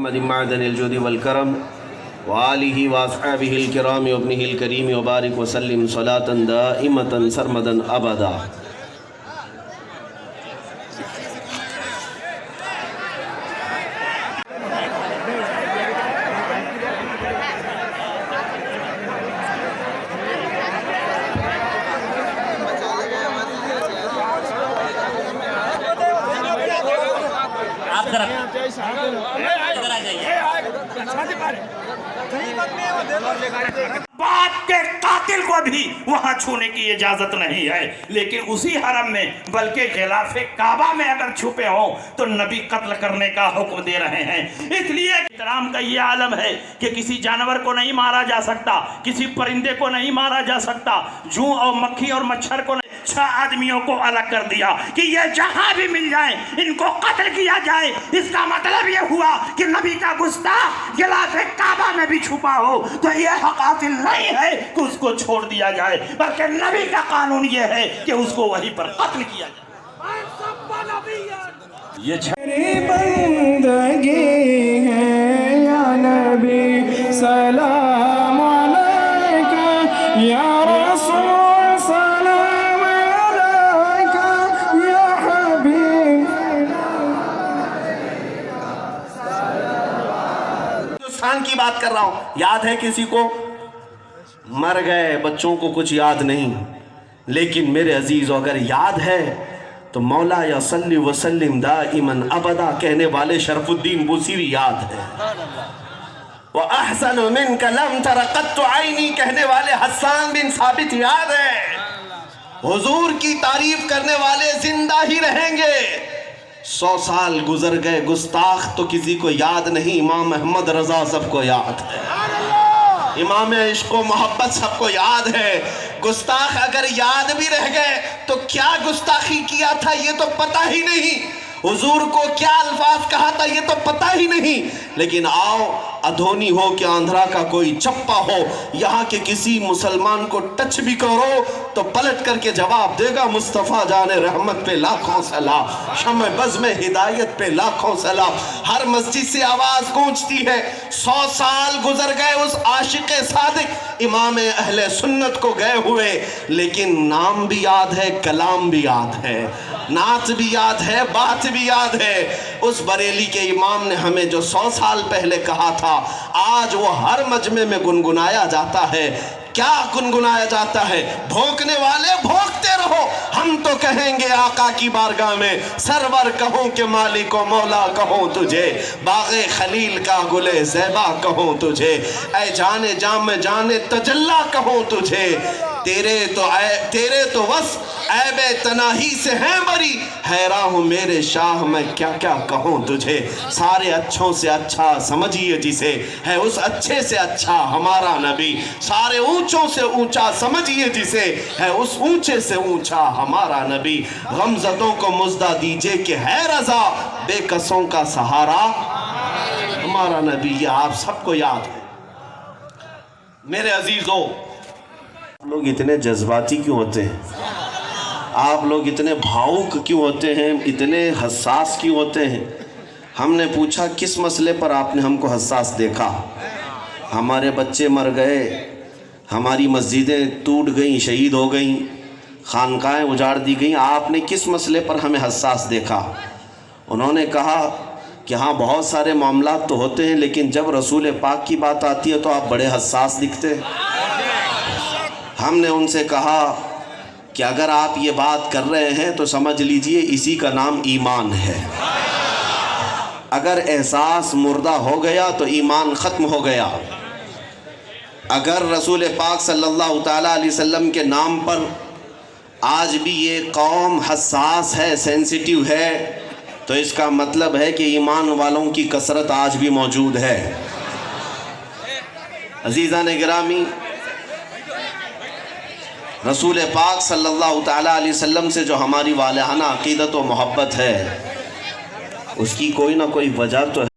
محمد معدن الجود والکرم وآلہ واصحابہ الکرام وابنہ الکریم وبارک وسلم صلاة دائمة سرمدا ابدا۔ باپ کے قاتل کو بھی وہاں چھونے کی اجازت نہیں ہے، لیکن اسی حرم میں بلکہ غلاف کعبہ میں اگر چھپے ہوں تو نبی قتل کرنے کا حکم دے رہے ہیں۔ اس لیے احترام کا یہ عالم ہے کہ کسی جانور کو نہیں مارا جا سکتا، کسی پرندے کو نہیں مارا جا سکتا، جوں اور مکھی اور مچھر کو نہیں۔ 6 آدمیوں کو الگ کر دیا کہ یہ جہاں بھی مل جائیں ان کو قتل کیا جائے۔ اس کا مطلب یہ ہوا کہ نبی کا گستاخ غلاف کعبہ میں بھی چھپا ہو تو یہ حق حاصل نہیں ہے کہ اس کو چھوڑ دیا جائے، بلکہ نبی کا قانون یہ ہے کہ اس کو وہیں پر قتل کیا جائے۔ یہ بندگی ہے یا نبی سلام علیکہ، یا رسول سلام علیکہ، یا حبیب۔ ہندوستان کی بات کر رہا ہوں، یاد ہے کسی کو؟ مر گئے بچوں کو کچھ یاد نہیں، لیکن میرے عزیزو اگر یاد ہے تو مولا یا صلی وسلم دائماً ابدا کہنے والے شرف الدین بوسیری یاد ہے، وَأَحْسَنُ مِنْكَ لَمْ تَرَ قَطُّ عَيْنِي کہنے والے حسان بن ثابت یاد ہے۔ حضور کی تعریف کرنے والے زندہ ہی رہیں گے۔ 100 سال گزر گئے، گستاخ تو کسی کو یاد نہیں، امام احمد رضا سب کو یاد ہے، امام عشق و محبت سب کو یاد ہے۔ گستاخ اگر یاد بھی رہ گئے تو کیا گستاخی کیا تھا یہ تو پتہ ہی نہیں، حضور کو کیا الفاظ کہا تھا یہ تو پتہ ہی نہیں۔ لیکن آؤ، ادھونی ہو کہ آندھرا کا کوئی چپا ہو، یہاں کے کسی مسلمان کو ٹچ بھی کرو تو پلٹ کر کے جواب دے گا مصطفیٰ جان رحمت پہ لاکھوں سلام، شمع بزم ہدایت پہ لاکھوں سلام۔ ہر مسجد سے آواز گونجتی ہے، 100 سال گزر گئے اس عاشق صادق امام اہل سنت کو گئے ہوئے، لیکن نام بھی یاد ہے، کلام بھی یاد ہے، نعت بھی یاد ہے، بات بھی یاد ہے۔ اس بریلی کے امام نے ہمیں جو 100 سال پہلے کہا تھا، آج وہ ہر مجمع میں گنگنایا جاتا ہے۔ کیا گنگنایا جاتا ہے؟ بھونکنے والے بھونکتے رہو، ہم تو کہیں گے آقا کی بارگاہ میں سرور کہوں کہ مالک و مولا کہوں تجھے، باغ خلیل کا گل زیبا کہوں تجھے، اے جانے جام جانے تجلا کہوں تجھے، تیرے تو وصف عیب تناہی سے ہیں بری، حیراں ہوں میرے شاہ میں کیا کیا کہوں تجھے۔ سارے اچھوں سے اچھا سمجھیے جسے، ہے اس اچھے سے اچھا ہمارا نبی، سارے اونچوں سے اونچا سمجھیے جسے، ہے اس اونچے سے اونچا ہمارا نبی۔ غمزدوں کو مزدہ دیجئے کہ ہے رضا، بے کسوں کا سہارا ہمارا نبی۔ یہ آپ سب کو یاد ہے۔ میرے عزیزو، لوگ اتنے جذباتی کیوں ہوتے ہیں؟ آپ لوگ اتنے بھاؤک کیوں ہوتے ہیں؟ اتنے حساس کیوں ہوتے ہیں؟ ہم نے پوچھا کس مسئلے پر آپ نے ہم کو حساس دیکھا؟ ہمارے بچے مر گئے، ہماری مسجدیں ٹوٹ گئیں، شہید ہو گئیں، خانقاہیں اجاڑ دی گئیں، آپ نے کس مسئلے پر ہمیں حساس دیکھا؟ انہوں نے کہا کہ ہاں بہت سارے معاملات تو ہوتے ہیں، لیکن جب رسول پاک کی بات آتی ہے تو آپ بڑے حساس دکھتے۔ ہم نے ان سے کہا کہ اگر آپ یہ بات کر رہے ہیں تو سمجھ لیجئے اسی کا نام ایمان ہے۔ اگر احساس مردہ ہو گیا تو ایمان ختم ہو گیا۔ اگر رسول پاک صلی اللہ تعالیٰ علیہ وسلم کے نام پر آج بھی یہ قوم حساس ہے، سینسیٹیو ہے، تو اس کا مطلب ہے کہ ایمان والوں کی کثرت آج بھی موجود ہے۔ عزیزان گرامی، رسول پاک صلی اللہ تعالیٰ علیہ وسلم سے جو ہماری والہانہ عقیدت و محبت ہے، اس کی کوئی نہ کوئی وجہ تو ہے۔